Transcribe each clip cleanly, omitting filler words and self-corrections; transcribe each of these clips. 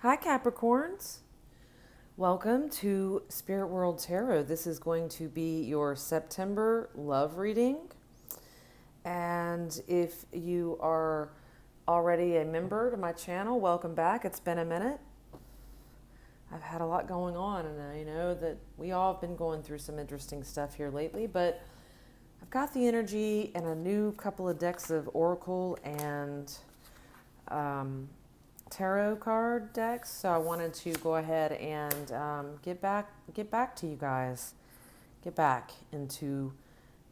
Hi, Capricorns. Welcome to Spirit World Tarot. This is going to be your September love reading. And if you are already a member to my channel, welcome back. It's been a minute. I've had a lot going on, and I know that we all have been going through some interesting stuff here lately, but I've got the energy and a new couple of decks of Oracle and tarot card decks, so I wanted to go ahead and get back to you guys, get back into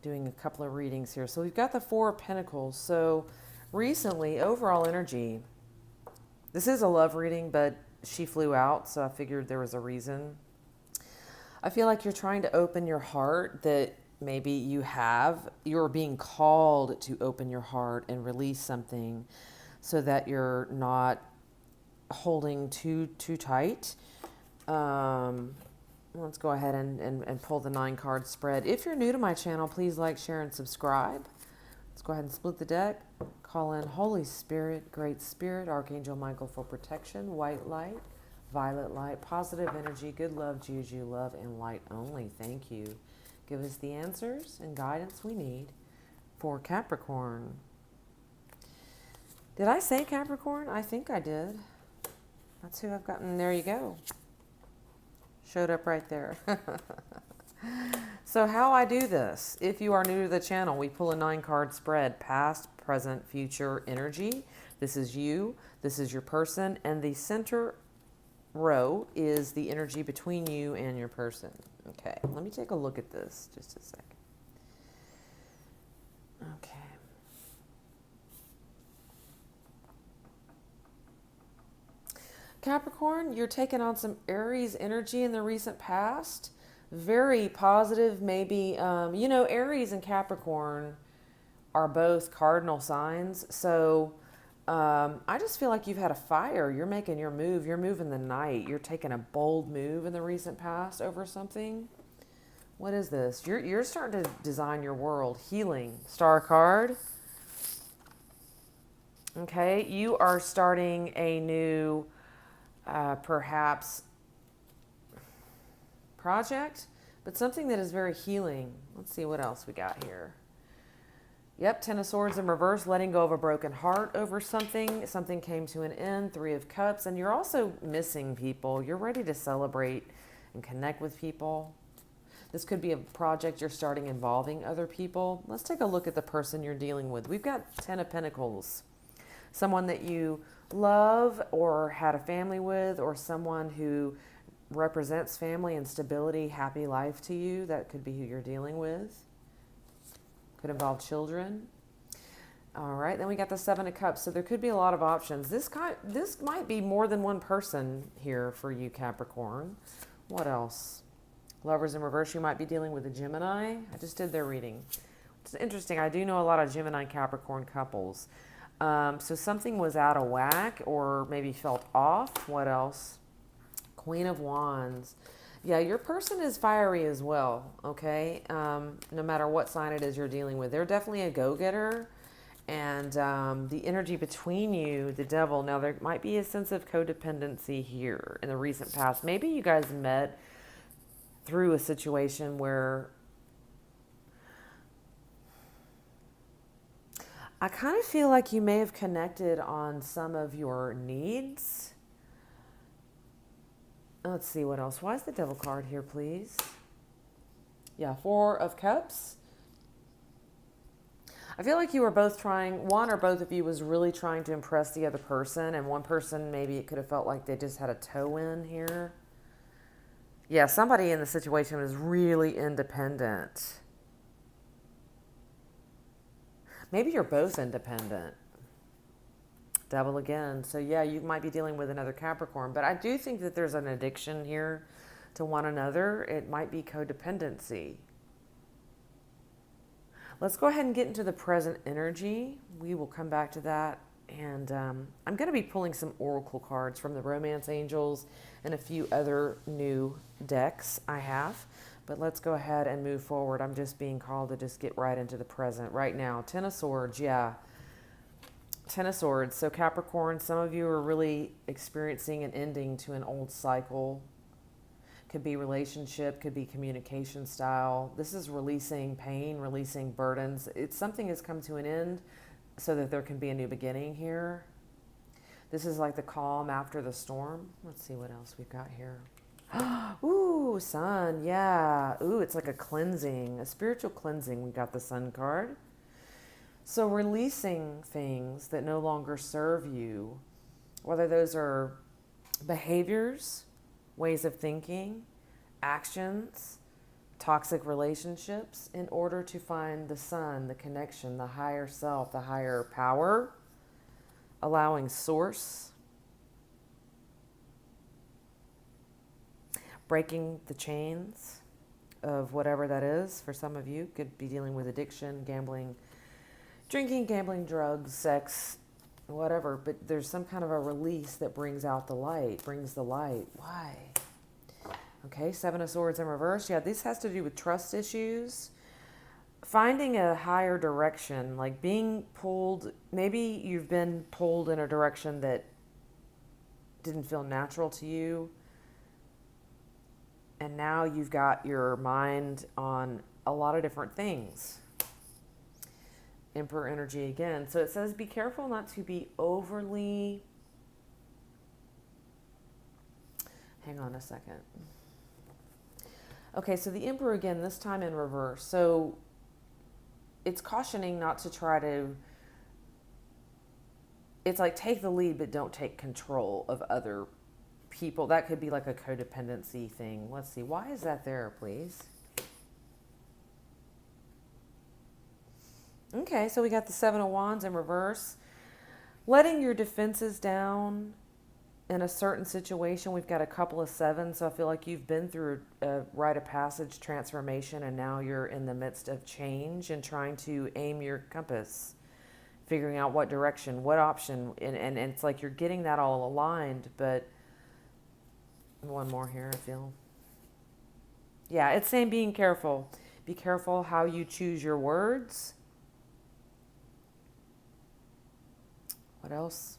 doing a couple of readings here. So we've got the Four of Pentacles. So recently, overall energy. This is a love reading, but she flew out, so I figured there was a reason. I feel like you're trying to open your heart, that maybe you're being called to open your heart and release something so that you're not holding too tight. Let's go ahead and pull the 9-card spread. If you're new to my channel, please like, share, and subscribe. Let's go ahead and split the deck. Call in Holy Spirit, Great Spirit, Archangel Michael for protection, white light, violet light, positive energy, good love, juju, love, and light only. Thank you. Give us the answers and guidance we need for Capricorn. Did I say Capricorn? I think I did. That's who I've gotten. There you go. Showed up right there. So how I do this, if you are new to the channel, we pull a 9-card spread, past, present, future energy. This is you. This is your person. And the center row is the energy between you and your person. Okay, let me take a look at this just a second. Okay. Capricorn, you're taking on some Aries energy in the recent past. Very positive, maybe. Aries and Capricorn are both cardinal signs. So I just feel like you've had a fire. You're making your move. You're moving the night. You're taking a bold move in the recent past over something. What is this? You're starting to design your world. Healing. Star card. Okay. You are starting a new perhaps project, but something that is very healing. Let's see what else we got here. Yep, Ten of Swords in reverse, letting go of a broken heart over something. Something came to an end, Three of Cups, and you're also missing people. You're ready to celebrate and connect with people. This could be a project you're starting involving other people. Let's take a look at the person you're dealing with. We've got Ten of Pentacles. Someone that you love or had a family with, or someone who represents family and stability, happy life to you. That could be who you're dealing with. Could involve children. All right, then we got the Seven of Cups. So there could be a lot of options. This might be more than one person here for you, Capricorn. What else? Lovers in reverse, you might be dealing with a Gemini. I just did their reading. It's interesting. I do know a lot of Gemini Capricorn couples. So something was out of whack or maybe felt off. What else? Queen of Wands. Yeah, your person is fiery as well, okay? No matter what sign it is you're dealing with. They're definitely a go-getter. And the energy between you, the Devil. Now, there might be a sense of codependency here in the recent past. Maybe you guys met through a situation where I kind of feel like you may have connected on some of your needs. Let's see what else. Why is the Devil card here, please? Yeah, Four of Cups. I feel like you were both trying, one or both of you was really trying to impress the other person, and one person, maybe it could have felt like they just had a toe in here. Yeah, somebody in the situation was really independent. Maybe you're both independent. Devil again. So yeah, you might be dealing with another Capricorn, but I do think that there's an addiction here to one another. It might be codependency. Let's go ahead and get into the present energy. We will come back to that. And I'm going to be pulling some oracle cards from the Romance Angels and a few other new decks I have. But let's go ahead and move forward. I'm just being called to just get right into the present right now. Ten of Swords, yeah. Ten of Swords. So Capricorn, some of you are really experiencing an ending to an old cycle. Could be relationship, could be communication style. This is releasing pain, releasing burdens. It's something has come to an end so that there can be a new beginning here. This is like the calm after the storm. Let's see what else we've got here. Ooh, sun. Yeah. Ooh, it's like a cleansing, a spiritual cleansing. We got the sun card. So releasing things that no longer serve you, whether those are behaviors, ways of thinking, actions, toxic relationships, in order to find the sun, the connection, the higher self, the higher power, allowing source, breaking the chains of whatever that is. For some of you, could be dealing with addiction, gambling, drinking, gambling, drugs, sex, whatever. But there's some kind of a release that brings out the light, brings the light. Why? Okay, Seven of Swords in reverse. Yeah, this has to do with trust issues. Finding a higher direction, like being pulled. Maybe you've been pulled in a direction that didn't feel natural to you. And now you've got your mind on a lot of different things. Emperor energy again. So it says be careful not to be overly... Hang on a second. Okay, so the Emperor again, this time in reverse. So it's cautioning not to try to... It's like take the lead, but don't take control of other people. That could be like a codependency thing. Let's see. Why is that there, please? Okay, so we got the Seven of Wands in reverse. Letting your defenses down in a certain situation. We've got a couple of sevens, so I feel like you've been through a rite of passage transformation, and now you're in the midst of change and trying to aim your compass, figuring out what direction, what option, and it's like you're getting that all aligned. But one more here, I feel. Yeah, it's saying being careful. Be careful how you choose your words. What else?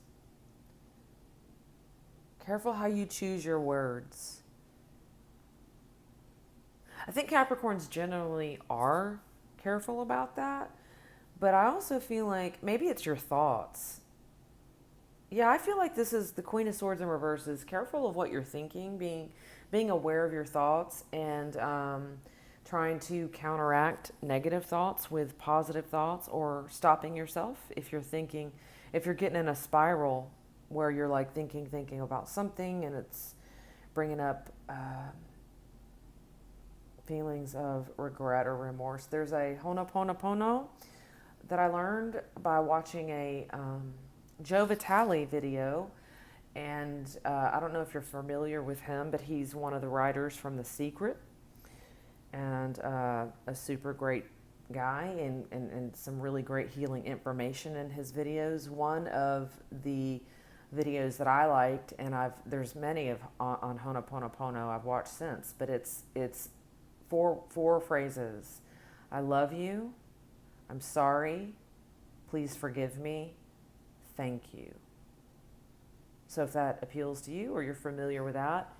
Careful how you choose your words. I think Capricorns generally are careful about that, but I also feel like maybe it's your thoughts. Yeah, I feel like this is the Queen of Swords in reverse. Is careful of what you're thinking, being aware of your thoughts, and trying to counteract negative thoughts with positive thoughts, or stopping yourself if you're thinking, if you're getting in a spiral where you're like thinking about something and it's bringing up feelings of regret or remorse. There's a Ho'oponopono that I learned by watching a Joe Vitale video, and I don't know if you're familiar with him, but he's one of the writers from The Secret, and a super great guy, and some really great healing information in his videos. One of the videos that I liked, and there's many of on Ho'oponopono I've watched since, but it's four phrases: I love you, I'm sorry, please forgive me, thank you. So if that appeals to you, or you're familiar with that,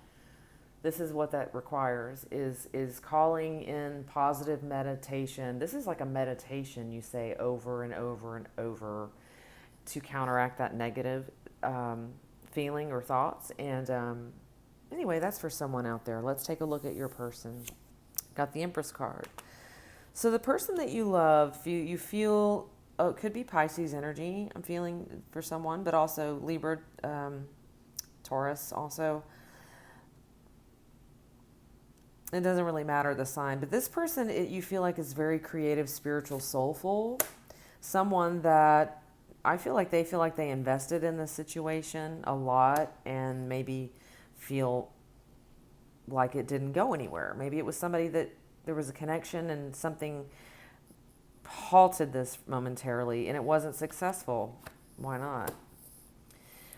this is what that requires, is calling in positive meditation. This is like a meditation you say over and over and over to counteract that negative feeling or thoughts. And anyway, that's for someone out there. Let's take a look at your person. Got the Empress card. So the person that you love, you feel, it could be Pisces energy, I'm feeling for someone, but also Libra, Taurus also. It doesn't really matter the sign, but this person, you feel like is very creative, spiritual, soulful. Someone that I feel like they invested in this situation a lot, and maybe feel like it didn't go anywhere. Maybe it was somebody that there was a connection and something halted this momentarily and it wasn't successful. Why not?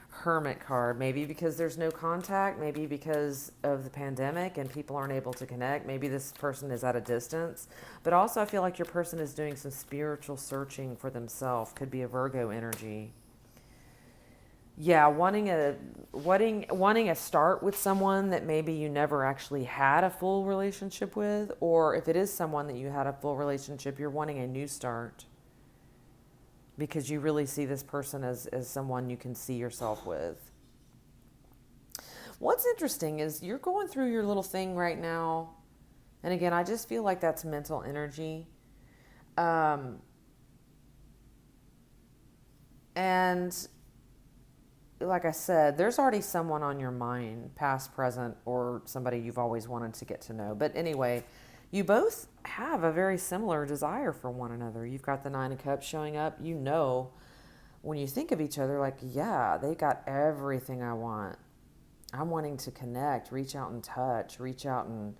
Hermit card, maybe because there's no contact, maybe because of the pandemic and people aren't able to connect. Maybe this person is at a distance, but also I feel like your person is doing some spiritual searching for themselves. Could be a Virgo energy. Yeah, wanting a start with someone that maybe you never actually had a full relationship with, or if it is someone that you had a full relationship, you're wanting a new start because you really see this person as someone you can see yourself with. What's interesting is you're going through your little thing right now, and again, I just feel like that's mental energy. Um, and like I said, there's already someone on your mind, past, present, or somebody you've always wanted to get to know. But anyway, you both have a very similar desire for one another. You've got the Nine of Cups showing up. You know, when you think of each other, like, yeah, they got everything I want. I'm wanting to connect, reach out and touch, reach out and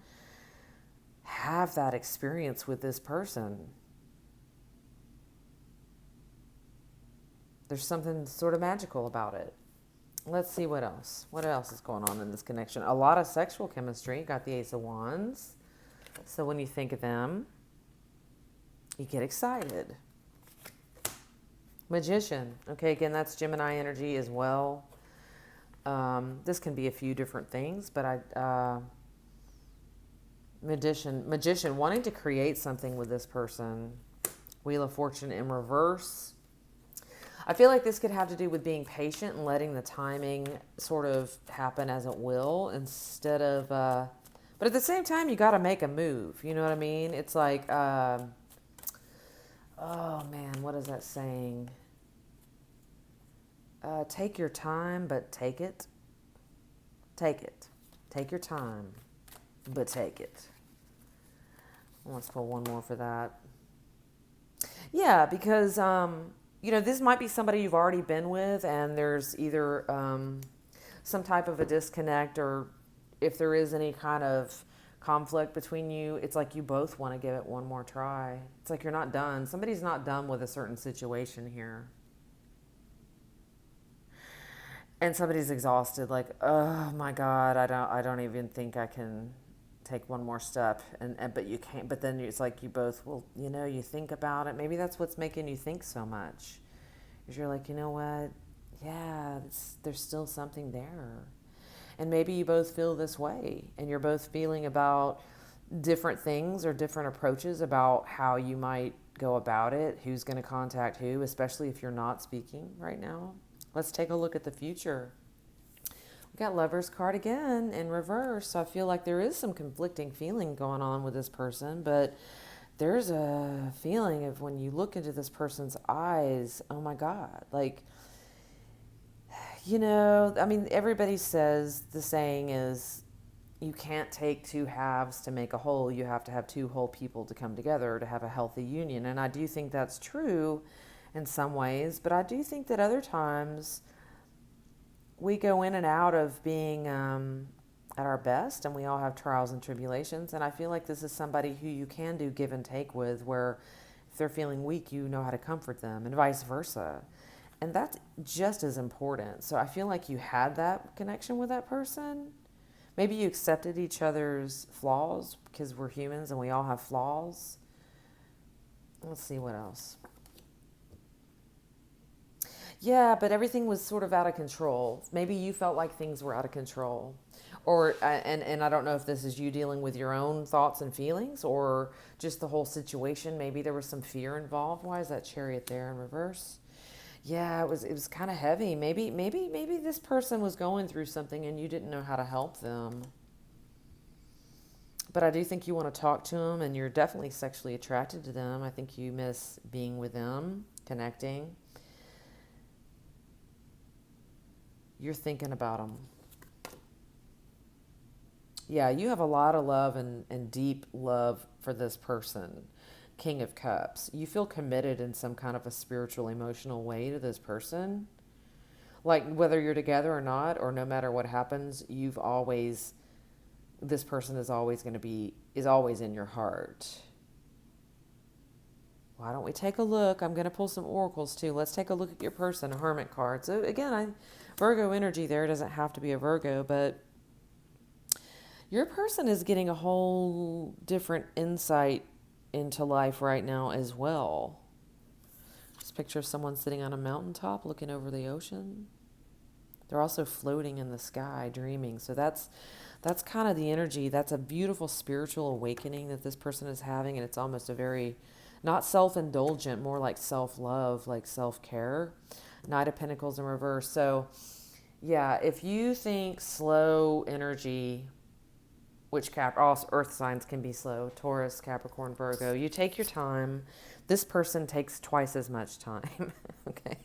have that experience with this person. There's something sort of magical about it. Let's see what else. What else is going on in this connection? A lot of sexual chemistry. Got the Ace of Wands. So when you think of them, you get excited. Magician. Okay, again, that's Gemini energy as well. This can be a few different things, but magician, wanting to create something with this person. Wheel of Fortune in reverse. I feel like this could have to do with being patient and letting the timing sort of happen as it will instead of, but at the same time, you got to make a move. You know what I mean? It's like, oh man, what is that saying? Take your time, but take it. Take it. Take your time, but take it. Let's pull one more for that. Yeah, because, this might be somebody you've already been with, and there's either some type of a disconnect, or if there is any kind of conflict between you, it's like you both want to give it one more try. It's like you're not done. Somebody's not done with a certain situation here. And somebody's exhausted, like, oh my God, I don't even think I can take one more step, but you can't. But then it's like you both, well, you think about it. Maybe that's what's making you think so much. Is you're like, you know what? Yeah, there's still something there. And maybe you both feel this way, and you're both feeling about different things or different approaches about how you might go about it, who's going to contact who, especially if you're not speaking right now. Let's take a look at the future. We got Lover's card again in reverse. So I feel like there is some conflicting feeling going on with this person, but there's a feeling of when you look into this person's eyes, oh my God, like, everybody says the saying is you can't take two halves to make a whole. You have to have two whole people to come together to have a healthy union. And I do think that's true in some ways, but I do think that other times we go in and out of being at our best, and we all have trials and tribulations. And I feel like this is somebody who you can do give and take with, where if they're feeling weak, you know how to comfort them, and vice versa. And that's just as important. So I feel like you had that connection with that person. Maybe you accepted each other's flaws because we're humans and we all have flaws. Let's see what else. Yeah, but everything was sort of out of control. Maybe you felt like things were out of control. Or, and I don't know if this is you dealing with your own thoughts and feelings or just the whole situation. Maybe there was some fear involved. Why is that Chariot there in reverse? Yeah, it was kind of heavy. Maybe this person was going through something and you didn't know how to help them. But I do think you want to talk to them, and you're definitely sexually attracted to them. I think you miss being with them, connecting. You're thinking about them. Yeah, you have a lot of love and deep love for this person. King of Cups. You feel committed in some kind of a spiritual, emotional way to this person. Like whether you're together or not, or no matter what happens, this person is always in your heart. Why don't we take a look? I'm going to pull some oracles too. Let's take a look at your person, a Hermit card. So again, Virgo energy there. It doesn't have to be a Virgo, but your person is getting a whole different insight into life right now as well. Just picture someone sitting on a mountaintop looking over the ocean. They're also floating in the sky, dreaming. So that's kind of the energy. That's a beautiful spiritual awakening that this person is having, and it's almost a very not self-indulgent, more like self-love, like self-care. Knight of Pentacles in reverse. So, yeah, if you think slow energy, which all earth signs can be slow, Taurus, Capricorn, Virgo, you take your time. This person takes twice as much time. Okay.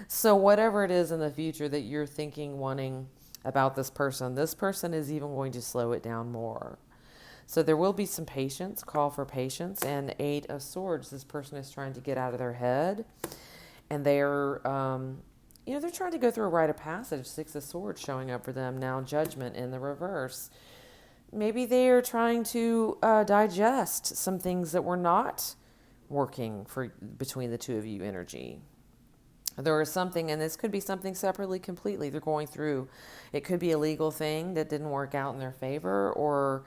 So whatever it is in the future that you're thinking, wanting about this person is even going to slow it down more. So there will be some patience, call for patience. And Eight of Swords, this person is trying to get out of their head. And they're, they're trying to go through a rite of passage. Six of Swords showing up for them now. Judgment in the reverse. Maybe they are trying to digest some things that were not working for between the two of you energy. There is something, and this could be something separately completely they're going through. It could be a legal thing that didn't work out in their favor, or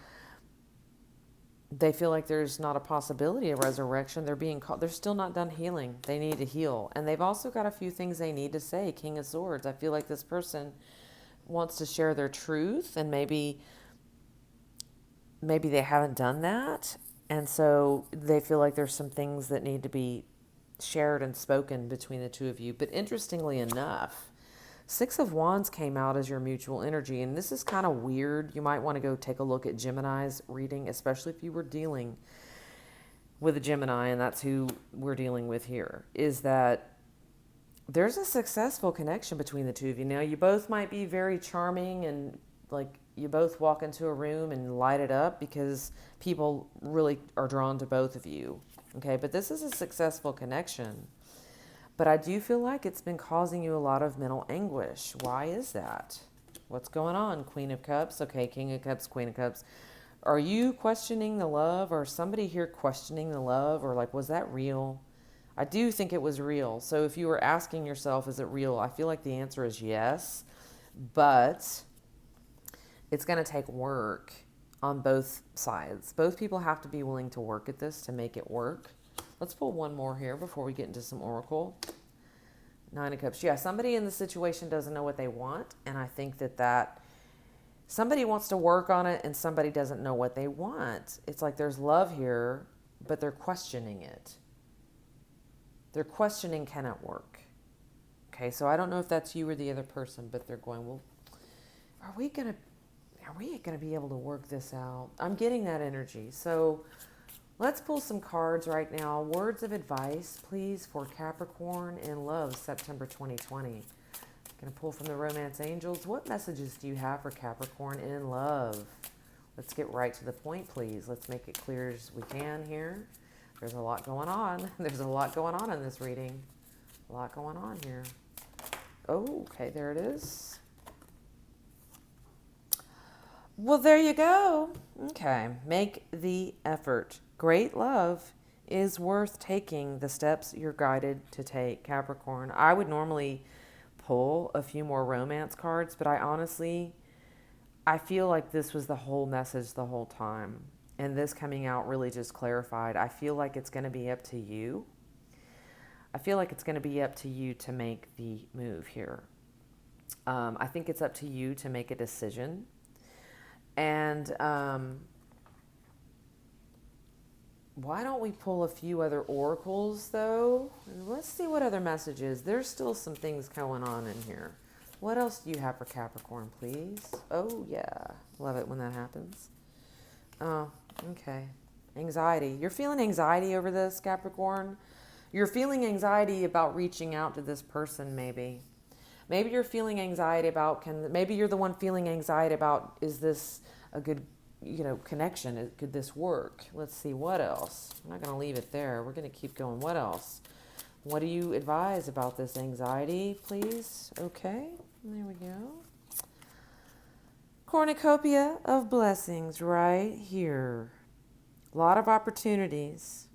they feel like there's not a possibility of resurrection. They're being called. They're still not done healing. They need to heal. And they've also got a few things they need to say. King of Swords. I feel like this person wants to share their truth, and maybe they haven't done that. And so they feel like there's some things that need to be shared and spoken between the two of you. But interestingly enough, Six of Wands came out as your mutual energy, and this is kind of weird. You might want to go take a look at Gemini's reading, especially if you were dealing with a Gemini, and that's who we're dealing with here, is that there's a successful connection between the two of you. Now, you both might be very charming, and like you both walk into a room and light it up because people really are drawn to both of you. Okay, but this is a successful connection. But I do feel like it's been causing you a lot of mental anguish. Why is that? What's going on? Queen of Cups. Okay, King of Cups, Queen of Cups. Are you questioning the love, or somebody here questioning the love, or like, was that real? I do think it was real. So if you were asking yourself, is it real? I feel like the answer is yes, but it's going to take work on both sides. Both people have to be willing to work at this to make it work. Let's pull one more here before we get into some oracle. Nine of Cups. Yeah, somebody in the situation doesn't know what they want, and I think that somebody wants to work on it and somebody doesn't know what they want. It's like there's love here, but they're questioning it. They're questioning, can it work? Okay, so I don't know if that's you or the other person, but they're going, well, are we gonna be able to work this out? I'm getting that energy. So let's pull some cards right now. Words of advice, please, for Capricorn in love, September 2020. I'm going to pull from the Romance Angels. What messages do you have for Capricorn in love? Let's get right to the point, please. Let's make it clear as we can here. There's a lot going on. There's a lot going on in this reading. A lot going on here. Oh, okay, there it is. Well, there you go. Okay, make the effort. Great love is worth taking the steps you're guided to take, Capricorn. I would normally pull a few more romance cards, but I feel like this was the whole message the whole time. And this coming out really just clarified. I feel like it's going to be up to you. I feel like it's going to be up to you to make the move here. I think it's up to you to make a decision. And why don't we pull a few other oracles, though? And let's see what other messages. There's still some things going on in here. What else do you have for Capricorn, please? Oh, yeah. Love it when that happens. Oh, okay. Anxiety. You're feeling anxiety over this, Capricorn? You're feeling anxiety about reaching out to this person, maybe. Maybe you're feeling anxiety about, maybe you're the one feeling anxiety about, is this a good, connection? Could this work? Let's see, what else? I'm not going to leave it there. We're going to keep going. What else? What do you advise about this anxiety, please? Okay, there we go. Cornucopia of blessings right here. A lot of opportunities.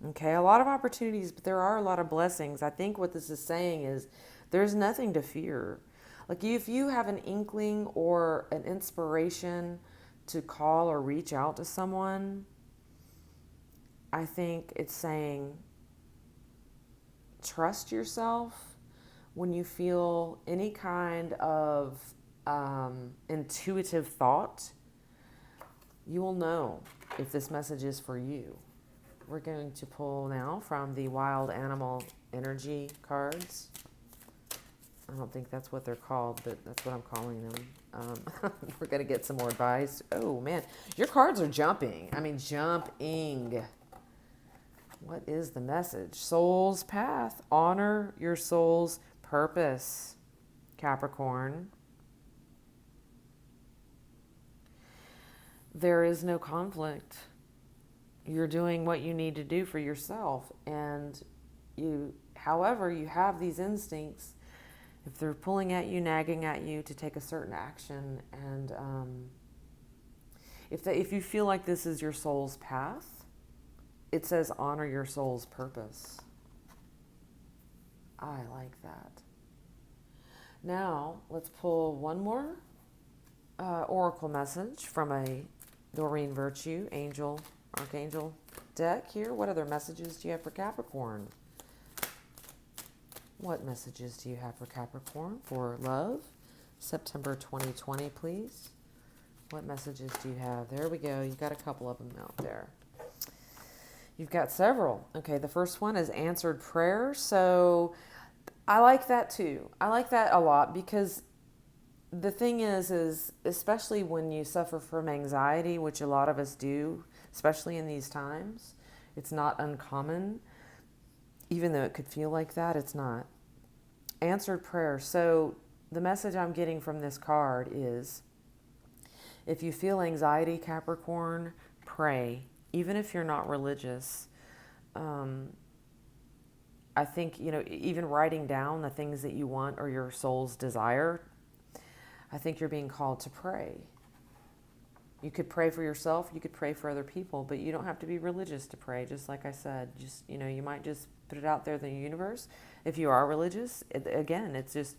Okay, a lot of opportunities, but there are a lot of blessings. I think what this is saying is there's nothing to fear. Like if you have an inkling or an inspiration to call or reach out to someone, I think it's saying trust yourself, when you feel any kind of intuitive thought, you will know if this message is for you. We're going to pull now from the Wild Animal Energy cards. I don't think that's what they're called, but that's what I'm calling them. We're going to get some more advice. Oh, man. Your cards are jumping. I mean, jumping. What is the message? Soul's path. Honor your soul's purpose, Capricorn. There is no conflict. You're doing what you need to do for yourself. And however, you have these instincts. If they're pulling at you, nagging at you to take a certain action, and if you feel like this is your soul's path, it says honor your soul's purpose. I like that. Now, let's pull one more oracle message from a Doreen Virtue Angel Archangel deck here. What other messages do you have for Capricorn? What messages do you have for Capricorn for love? September 2020, please. What messages do you have? There we go. You've got a couple of them out there. You've got several. Okay, the first one is answered prayer. So I like that too. I like that a lot because the thing is especially when you suffer from anxiety, which a lot of us do, especially in these times, it's not uncommon. Even though it could feel like that, it's not. Answered prayer. So the message I'm getting from this card is, if you feel anxiety, Capricorn, pray. Even if you're not religious, I think, even writing down the things that you want or your soul's desire, I think you're being called to pray. You could pray for yourself, you could pray for other people, but you don't have to be religious to pray. Just like I said, you might just put it out there in the universe. If you are religious, again, it's just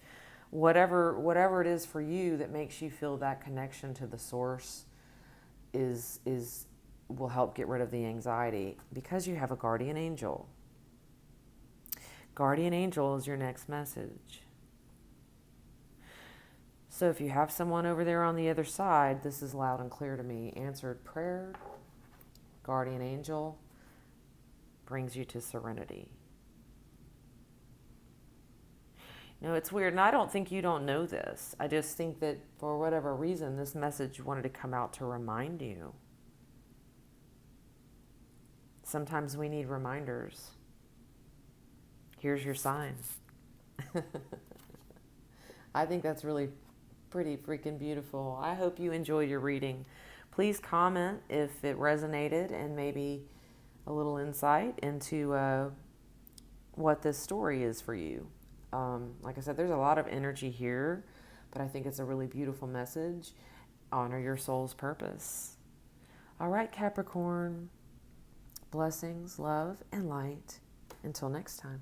whatever it is for you that makes you feel that connection to the source will help get rid of the anxiety, because you have a guardian angel. Guardian angel is your next message. So if you have someone over there on the other side, this is loud and clear to me. Answered prayer, guardian angel, brings you to serenity. It's weird, and I don't think you don't know this. I just think that for whatever reason, this message wanted to come out to remind you. Sometimes we need reminders. Here's your sign. I think that's really pretty freaking beautiful. I hope you enjoyed your reading. Please comment if it resonated and maybe a little insight into what this story is for you. Like I said, there's a lot of energy here, but I think it's a really beautiful message. Honor your soul's purpose. All right, Capricorn. Blessings, love, and light. Until next time.